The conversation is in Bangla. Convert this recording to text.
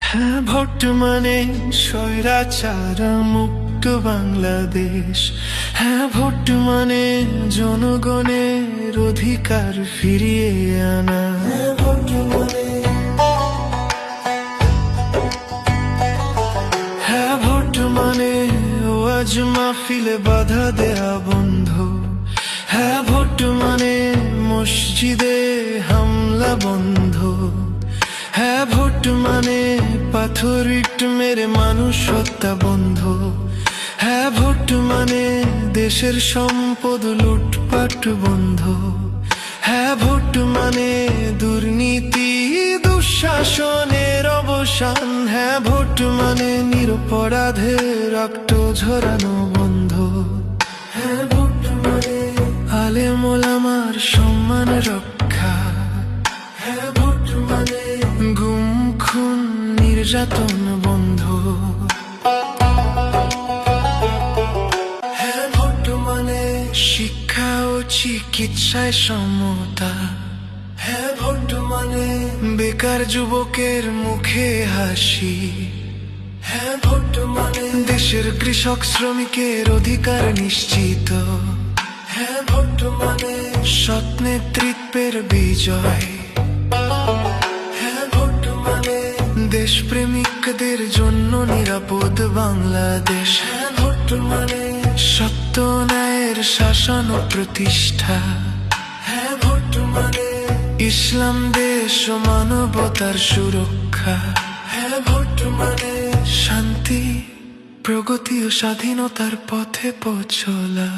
হ্যাঁ, ভোট মানে স্বৈরাচার মুক্ত বাংলাদেশ। হ্যাঁ, ভোট মানে জনগণের অধিকার ফিরিয়ে আনা। হ্যাঁ, ভোট মানে, হ্যাঁ, ভোট মানে ওয়াজ মাহফিলে বাধা দেয়া বন্ধ। হ্যাঁ, ভোট মানে মসজিদে হামলা বন্ধ। হ্যাঁ, ভোট মানে পাথর ইট মেরে মানুষ হত্যা বন্ধ। হ্যাঁ, ভোট মানে দেশের সম্পদ লুটপাট বন্ধ। হ্যাঁ, ভোট মানে দুর্নীতি দুঃশাসনের অবসান। হ্যাঁ, ভোট মানে নিরপরাধের রক্ত ঝরানো বন্ধ। হ্যাঁ, ভোট মানে আলেম ওলামার সম্মান রক্ষা। হ্যাঁ, ভোট মানে গুম খুন নির্যাতন বন্ধ। হ্যাঁ, ভোট মানে শিক্ষা ও চিকিৎসায় সমতা। হ্যাঁ, ভোট মানে বেকার যুবকের মুখে হাসি। হ্যাঁ, ভোট মানে দেশের কৃষক শ্রমিকের অধিকার নিশ্চিত। হ্যাঁ, ভোট মানে সৎ নেতৃত্বের বিজয়। হ্যাঁ, ভোট মানে দেশপ্রেমিকদের জন্য নিরাপদ বাংলাদেশ। হ্যাঁ, ভোট মানে সত্য ন্যায়ের শাসন ও প্রতিষ্ঠা। হ্যাঁ, ভোট মানে ইসলাম দেশ ও মানবতার সুরক্ষা। হ্যাঁ, ভোট মানে শান্তি প্রগতি ও স্বাধীনতার পথে পৌঁছলা।